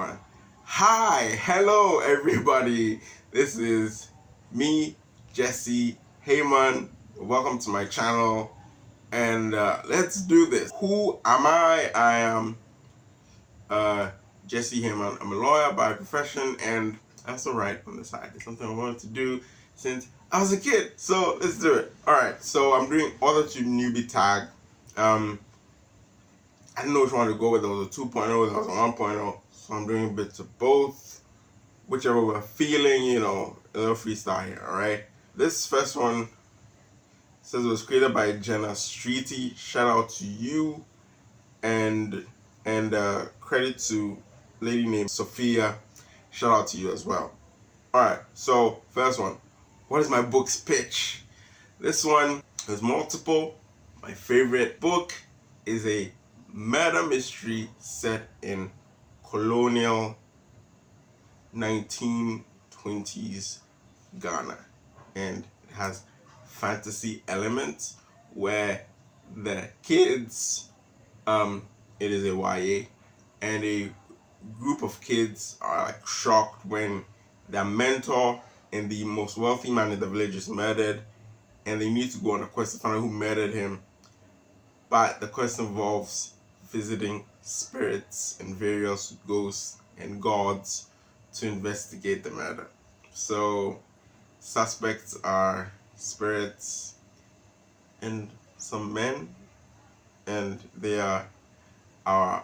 one. Hi, hello everybody. This is me, Jesse Heymann. Welcome to my channel, and let's do this. Who am I? I am Jesse Heymann. I'm a lawyer by profession, and I also write on the side. It's something I wanted to do since I was a kid, so let's do it. Alright, so I'm doing Authortube Newbie tag. I didn't know which one to go with. There was a 2.0, there was a 1.0, so I'm doing bits of both. Whichever we're feeling, a little freestyle here, alright? This first one says it was created by Jenna Streety. Shout out to you, and credit to lady named Sophia. Shout out to you as well. Alright, so first one. What is my book's pitch? This one is multiple. My favorite book is a murder mystery set in colonial 1920s Ghana, and it has fantasy elements where the kids, it is a YA, and a group of kids are like shocked when their mentor and the most wealthy man in the village is murdered, and they need to go on a quest to find out who murdered him. But the quest involves visiting spirits and various ghosts and gods to investigate the murder. So suspects are spirits and some men, and they are our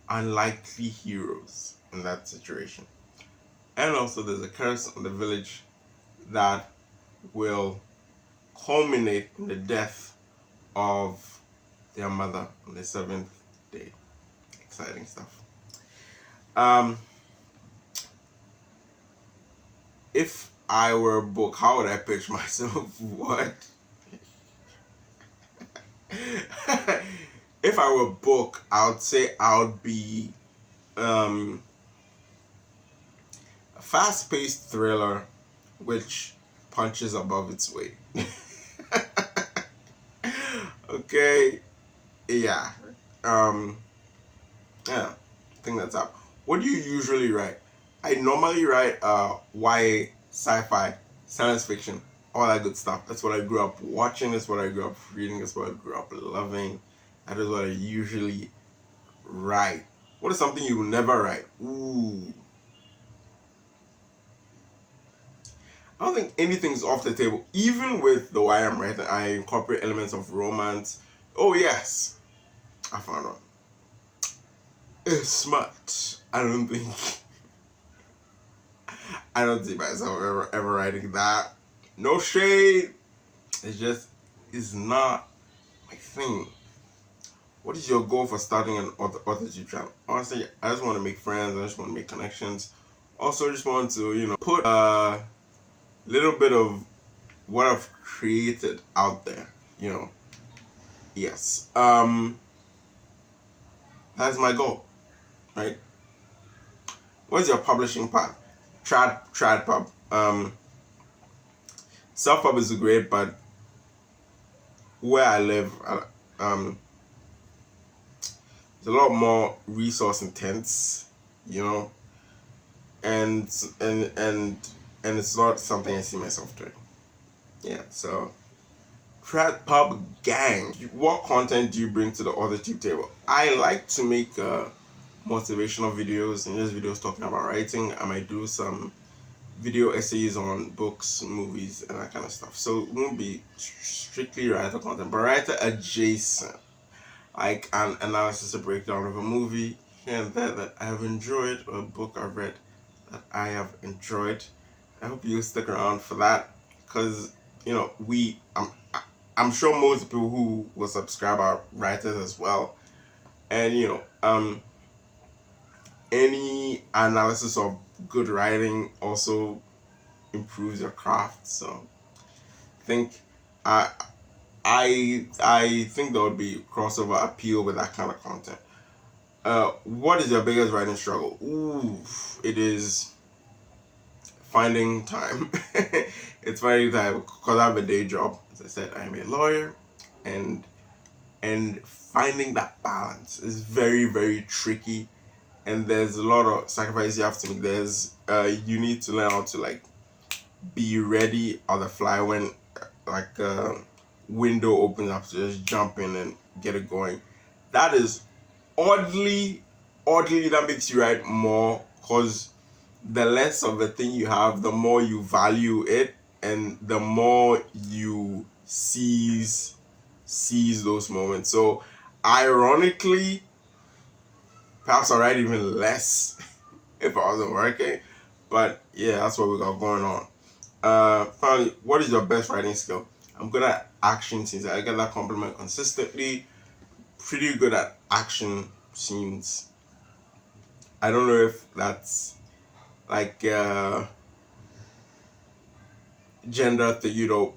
unlikely heroes in that situation. And also there's a curse on the village that will culminate in the death of their mother on the 7th day. Exciting stuff. If I were a book, how would I pitch myself? What? If I were a book, I would say I would be a fast-paced thriller which punches above its weight. Okay. Yeah. Yeah, I think that's up. What do you usually write? I normally write YA, sci-fi, science fiction, all that good stuff. That's what I grew up watching, that's what I grew up reading, that's what I grew up loving. That is what I usually write. What is something you will never write? Ooh. I don't think anything's off the table. Even with the YA I'm writing, I incorporate elements of romance. Oh yes, I found one. It's smart. I don't see myself ever writing that. No shade. It's not my thing. What is your goal for starting an Authortube channel? Honestly, I just want to make friends. I just want to make connections. Also, just want to, put a little bit of what I've created out there. Yes. That's my goal. Right? What's your publishing path? Trad pub. Self-pub is great, but where I live, it's a lot more resource intense, and it's not something I see myself doing. Yeah, so Trad pub gang. What content do you bring to the Authortube table? I like to make motivational videos and just videos talking about writing. I might do some video essays on books, movies, and that kind of stuff. So it won't be strictly writer content, but writer adjacent, like an analysis, a breakdown of a movie here and there that I have enjoyed, or a book I've read that I have enjoyed. I hope you stick around for that, because I'm sure most people who will subscribe are writers as well, and any analysis of good writing also improves your craft. So I think I think there would be crossover appeal with that kind of content. What is your biggest writing struggle? Ooh, it is finding time. It's finding time because I have a day job. As I said, I am a lawyer, and finding that balance is very, very tricky. and there's a lot of sacrifices you have to make. There's you need to learn how to like be ready on the fly when like a window opens up to just jump in and get it going. That is oddly that makes you write more, because the less of the thing you have, the more you value it, and the more you seize those moments. So ironically, perhaps I write even less if I wasn't working. But yeah, that's what we got going on. Finally, what is your best writing skill? I'm good at action scenes. I get that compliment consistently. Pretty good at action scenes. I don't know if that's like gender thing,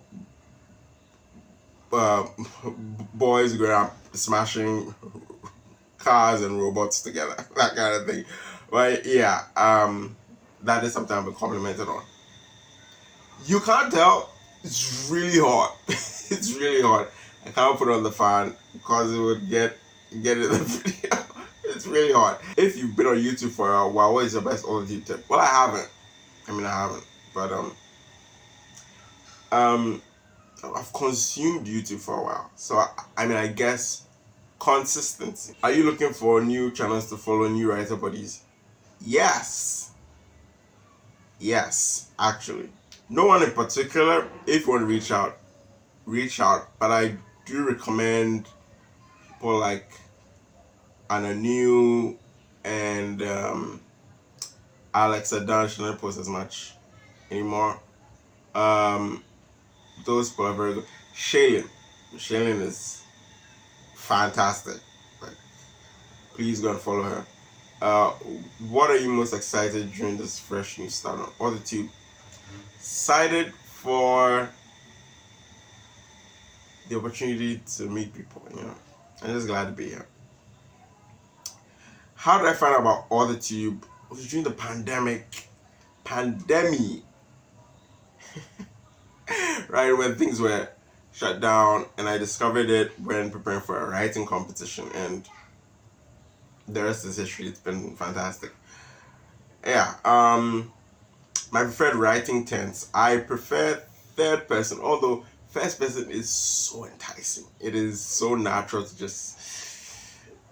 boys growing up smashing cars and robots together, that kind of thing. But yeah, that is something I've been complimented on. You can't tell, it's really hot. It's really hot. I can't put it on the fan because it would get in the video. It's really hot. If you've been on YouTube for a while, what is your best Authortube tip? Well, I haven't. But I've consumed YouTube for a while. So I guess consistency. Are you looking for new channels to follow, new writer buddies? Yes, actually. No one in particular. If you want to reach out. But I do recommend people like Anna New and Alex Adan. She doesn't post as much anymore. Those people are very good. Shaylin is fantastic. Like, please go and follow her. What are you most excited during this fresh new start on Authortube? Excited for the opportunity to meet people, I'm just glad to be here. How did I find out about Authortube? It was during the pandemic. Right when things were shut down, and I discovered it when preparing for a writing competition, and the rest is history. It's been fantastic. Yeah, my preferred writing tense, I prefer third person, although first person is so enticing. It is so natural to just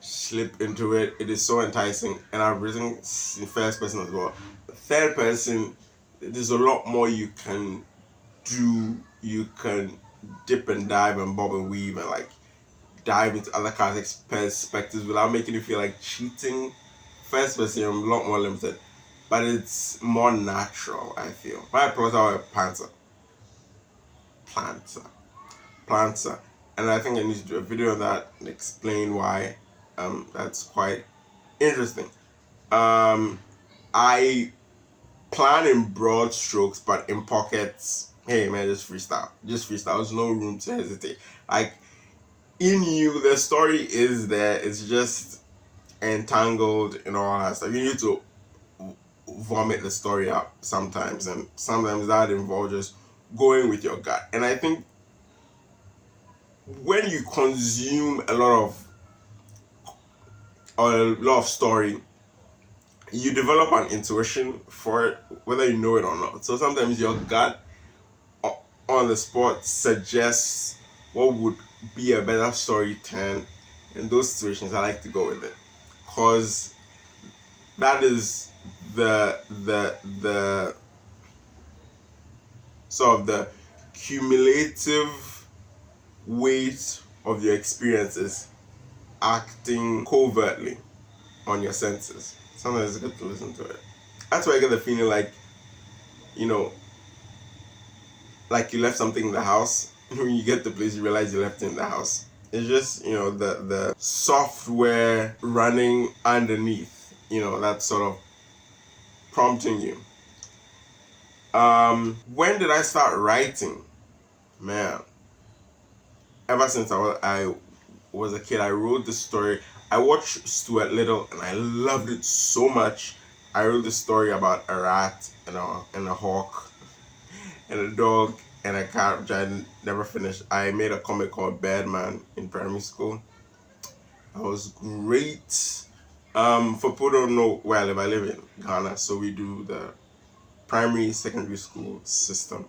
slip into it. It is so enticing, and I've written in first person as well. Third person, there's a lot more you can do. You can dip and dive and bob and weave and like dive into other characters' perspectives without making you feel like cheating. First person, I'm a lot more limited, but it's more natural, I feel. My plotter are planter, and I think I need to do a video on that and explain why. That's quite interesting. I plan in broad strokes, but in pockets, hey man, just freestyle. There's no room to hesitate. Like, in you, the story is there. It's just entangled in all that stuff. You need to vomit the story out sometimes, and sometimes that involves just going with your gut. And I think when you consume a lot of story, you develop an intuition for it, whether you know it or not. So sometimes your gut on the spot suggests what would be a better story turn. In those situations, I like to go with it, because that is the sort of the cumulative weight of your experiences acting covertly on your senses. Sometimes it's good to listen to it. That's why I get the feeling like, like you left something in the house. When you get to the place, you realize you left it in the house. It's just, the software running underneath, that's sort of prompting you. When did I start writing? Man, ever since I was a kid, I wrote this story. I watched Stuart Little and I loved it so much. I wrote this story about a rat and a hawk and a dog and a cat, which I never finished. I made a comic called Bad Man in primary school. That was great. For people who don't know where I live in Ghana, so we do the primary, secondary school system.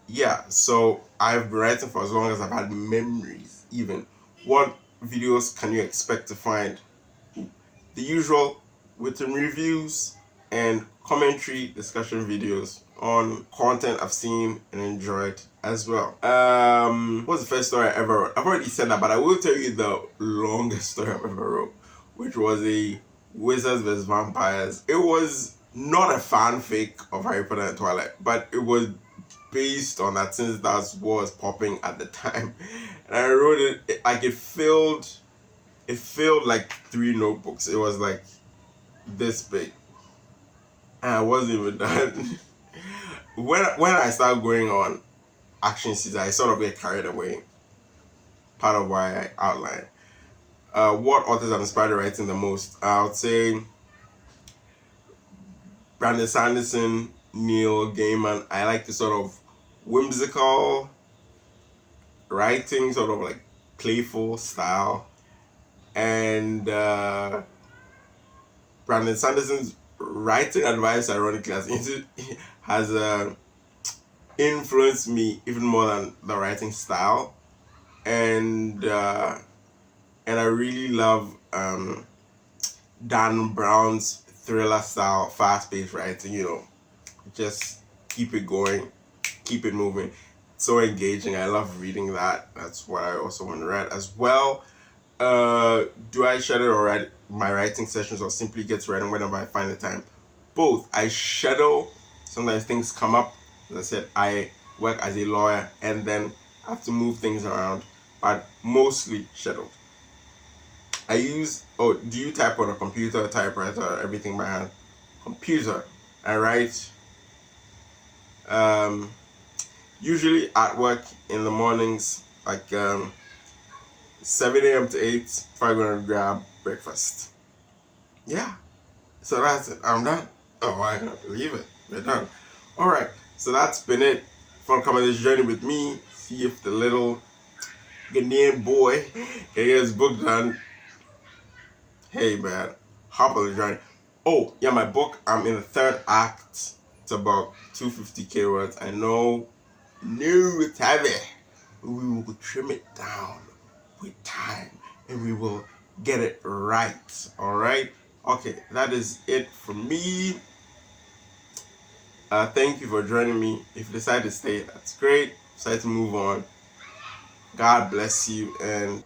Yeah, so I've been writing for as long as I've had memories, even. What videos can you expect to find? The usual written reviews and commentary discussion videos on content I've seen and enjoyed as well. What's the first story I ever wrote? I've already said that, but I will tell you the longest story I've ever wrote, which was a Wizards vs Vampires. It was not a fanfic of Harry Potter and Twilight, but it was based on that, since that was popping at the time. And I wrote it like it filled like 3 notebooks. It was like this big, and I wasn't even done. when I started going on action season, I sort of get carried away. Part of why I outlined what authors have inspired writing the most. I would say Brandon Sanderson, Neil Gaiman. I like the sort of whimsical writing, sort of like playful style. And Brandon Sanderson's writing advice, ironically, has influenced me even more than the writing style. And I really love Dan Brown's thriller style, fast-paced writing. Just keep it going, keep it moving. So engaging. I love reading that. That's what I also want to write as well. Do I schedule or write my writing sessions, or simply get to writing whenever I find the time? Both. I schedule. Sometimes things come up. As I said, I work as a lawyer and then I have to move things around, but mostly scheduled. Do you type on a computer, typewriter, everything by hand? Computer. I write usually at work in the mornings, like 7 a.m. to 8, if I'm going to grab breakfast. Yeah. So that's it. I'm done. Oh, I can't believe it. We're done. Alright. So that's been it. Fun coming this journey with me. See if the little Ghanaian boy can get his book done. Hey, man. Hop on the journey. Oh, yeah, my book. I'm in the 3rd act. It's about 250k words. I know. No, it's heavy. We will trim it down with time and we will get it right. Alright? Okay, that is it from me. Thank you for joining me. If you decide to stay, that's great. Decide to move on. God bless you, and